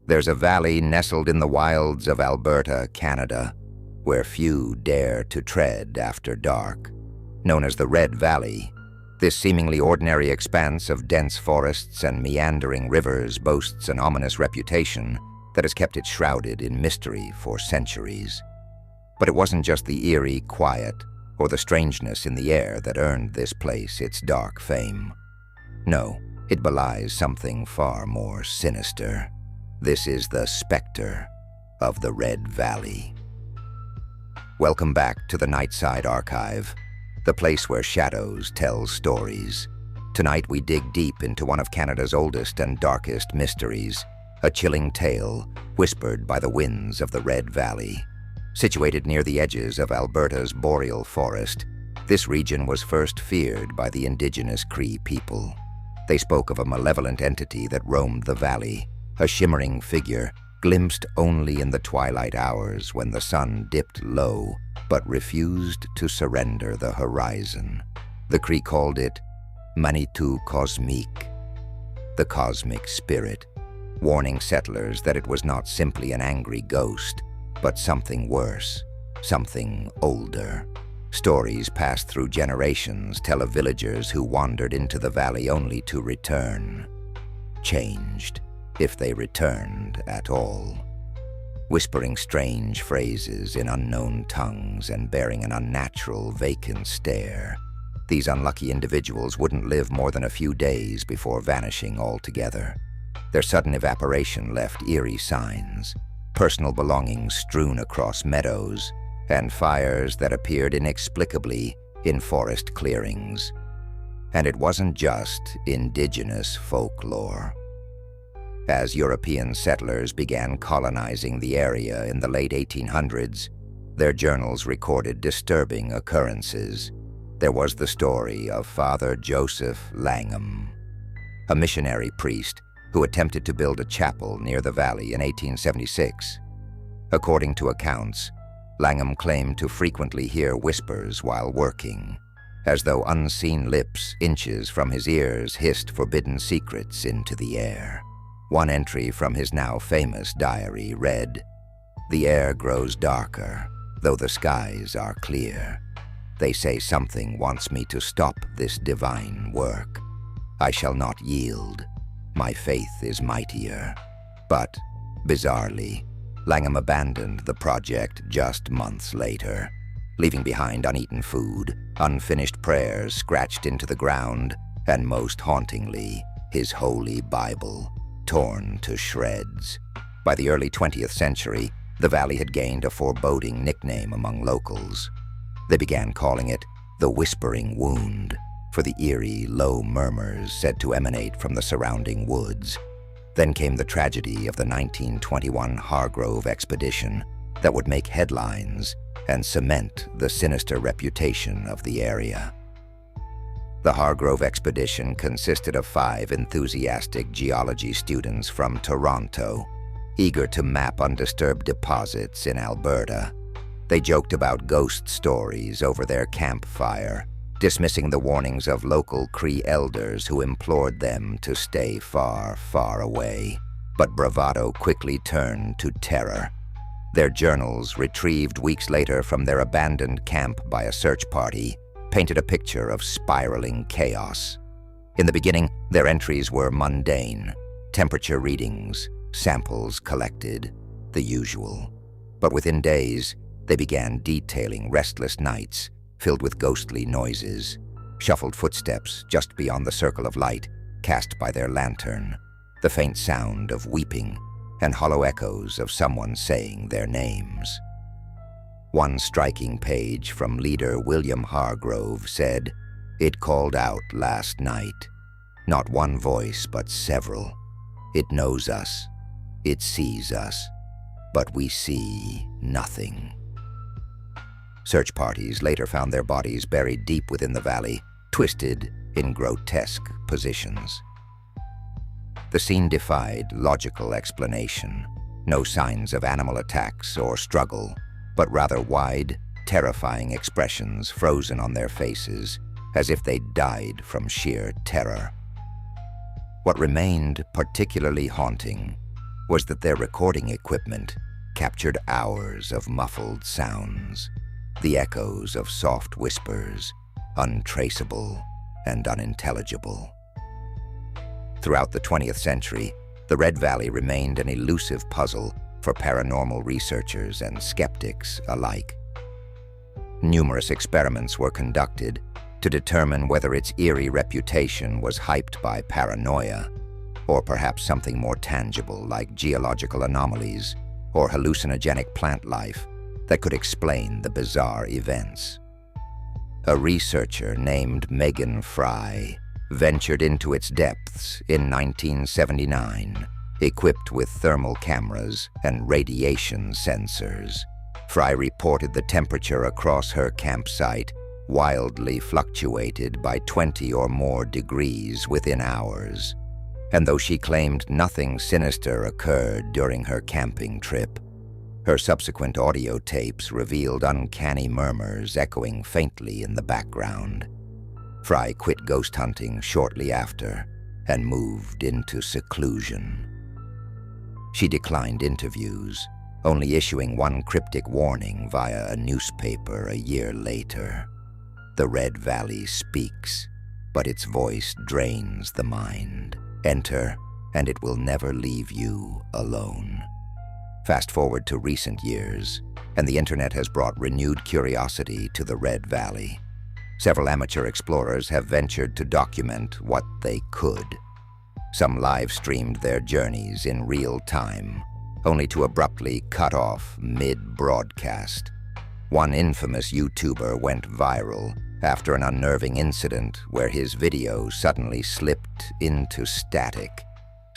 There's a valley nestled in the wilds of Alberta, Canada, where few dare to tread after dark. Known as the Red Valley, this seemingly ordinary expanse of dense forests and meandering rivers boasts an ominous reputation that has kept it shrouded in mystery for centuries. But it wasn't just the eerie quiet or the strangeness in the air that earned this place its dark fame. No, it belies something far more sinister. This is the Spectre of the Red Valley. Welcome back to the Nightside Archive, the place where shadows tell stories. Tonight we dig deep into one of Canada's oldest and darkest mysteries, a chilling tale whispered by the winds of the Red Valley. Situated near the edges of Alberta's boreal forest, this region was first feared by the indigenous Cree people. They spoke of a malevolent entity that roamed the valley, a shimmering figure glimpsed only in the twilight hours when the sun dipped low but refused to surrender the horizon. The Cree called it Manitou Cosmik, the cosmic spirit, warning settlers that it was not simply an angry ghost, but something worse, something older. Stories passed through generations tell of villagers who wandered into the valley only to return, changed, if they returned at all. Whispering strange phrases in unknown tongues and bearing an unnatural, vacant stare, these unlucky individuals wouldn't live more than a few days before vanishing altogether. Their sudden evaporation left eerie signs, personal belongings strewn across meadows, and fires that appeared inexplicably in forest clearings. And it wasn't just indigenous folklore. As European settlers began colonizing the area in the late 1800s, their journals recorded disturbing occurrences. There was the story of Father Joseph Langham, a missionary priest who attempted to build a chapel near the valley in 1876. According to accounts, Langham claimed to frequently hear whispers while working, as though unseen lips inches from his ears hissed forbidden secrets into the air. One entry from his now famous diary read, "The air grows darker, though the skies are clear. They say something wants me to stop this divine work. I shall not yield. My faith is mightier." But, bizarrely, Langham abandoned the project just months later, leaving behind uneaten food, unfinished prayers scratched into the ground, and most hauntingly, his holy Bible, torn to shreds. By the early 20th century, the valley had gained a foreboding nickname among locals. They began calling it the Whispering Wound, for the eerie, low murmurs said to emanate from the surrounding woods. Then came the tragedy of the 1921 Hargrove expedition that would make headlines and cement the sinister reputation of the area. The Hargrove expedition consisted of 5 enthusiastic geology students from Toronto, eager to map undisturbed deposits in Alberta. They joked about ghost stories over their campfire, dismissing the warnings of local Cree elders who implored them to stay far, far away. But bravado quickly turned to terror. Their journals, retrieved weeks later from their abandoned camp by a search party, painted a picture of spiraling chaos. In the beginning, their entries were mundane: temperature readings, samples collected, the usual. But within days, they began detailing restless nights filled with ghostly noises, shuffled footsteps just beyond the circle of light cast by their lantern, the faint sound of weeping, and hollow echoes of someone saying their names. One striking page from leader William Hargrove said, "It called out last night. Not one voice, but several. It knows us. It sees us. But we see nothing." Search parties later found their bodies buried deep within the valley, twisted in grotesque positions. The scene defied logical explanation. No signs of animal attacks or struggle, but rather wide, terrifying expressions frozen on their faces, as if they'd died from sheer terror. What remained particularly haunting was that their recording equipment captured hours of muffled sounds, the echoes of soft whispers, untraceable and unintelligible. Throughout the 20th century, the Red Valley remained an elusive puzzle for paranormal researchers and skeptics alike. Numerous experiments were conducted to determine whether its eerie reputation was hyped by paranoia, or perhaps something more tangible like geological anomalies or hallucinogenic plant life that could explain the bizarre events. A researcher named Megan Fry ventured into its depths in 1979, equipped with thermal cameras and radiation sensors. Fry reported the temperature across her campsite wildly fluctuated by 20 or more degrees within hours. And though she claimed nothing sinister occurred during her camping trip, her subsequent audio tapes revealed uncanny murmurs echoing faintly in the background. Fry quit ghost hunting shortly after and moved into seclusion. She declined interviews, only issuing one cryptic warning via a newspaper a year later. The Red Valley speaks, but its voice drains the mind. Enter, and it will never leave you alone. Fast forward to recent years, and the internet has brought renewed curiosity to the Red Valley. Several amateur explorers have ventured to document what they could. Some live-streamed their journeys in real time, only to abruptly cut off mid-broadcast. One infamous YouTuber went viral after an unnerving incident where his video suddenly slipped into static,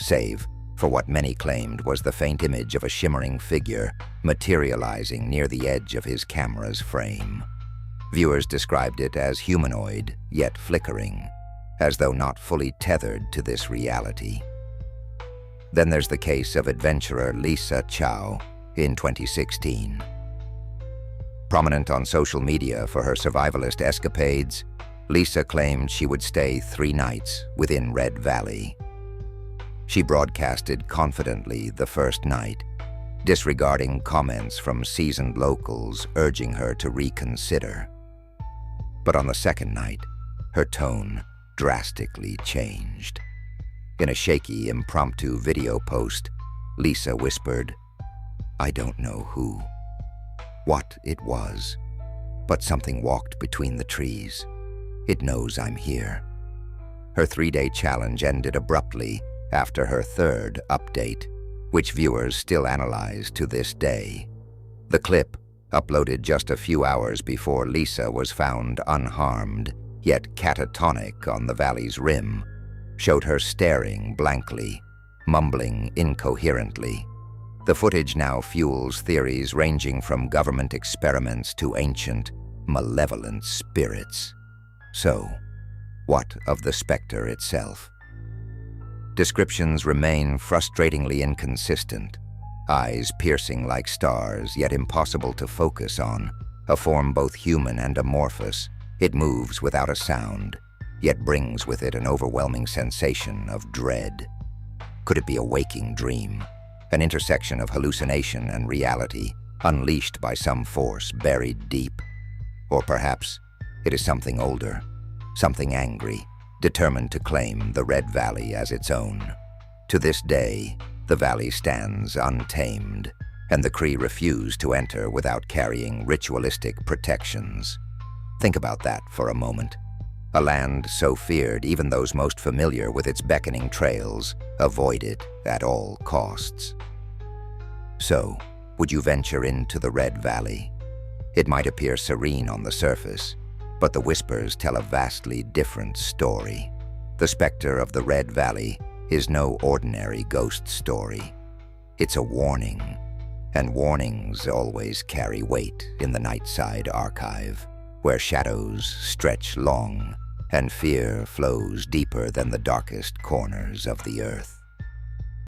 save for what many claimed was the faint image of a shimmering figure materializing near the edge of his camera's frame. Viewers described it as humanoid, yet flickering, as though not fully tethered to this reality. Then there's the case of adventurer Lisa Chow in 2016. Prominent on social media for her survivalist escapades, Lisa claimed she would stay 3 nights within Red Valley. She broadcasted confidently the first night, disregarding comments from seasoned locals urging her to reconsider. But on the second night, her tone drastically changed. In a shaky, impromptu video post, Lisa whispered, "I don't know who, what it was, but something walked between the trees. It knows I'm here." Her 3-day challenge ended abruptly after her third update, which viewers still analyze to this day. The clip, uploaded just a few hours before Lisa was found unharmed, yet catatonic on the valley's rim, showed her staring blankly, mumbling incoherently. The footage now fuels theories ranging from government experiments to ancient, malevolent spirits. So, what of the Spectre itself? Descriptions remain frustratingly inconsistent. Eyes piercing like stars, yet impossible to focus on. A form both human and amorphous, it moves without a sound, yet brings with it an overwhelming sensation of dread. Could it be a waking dream? An intersection of hallucination and reality, unleashed by some force buried deep? Or perhaps it is something older, something angry, determined to claim the Red Valley as its own. To this day, the valley stands untamed, and the Cree refuse to enter without carrying ritualistic protections. Think about that for a moment. A land so feared even those most familiar with its beckoning trails avoid it at all costs. So, would you venture into the Red Valley? It might appear serene on the surface, but the whispers tell a vastly different story. The Spectre of the Red Valley is no ordinary ghost story. It's a warning, and warnings always carry weight in the Nightside Archive, where shadows stretch long and fear flows deeper than the darkest corners of the earth.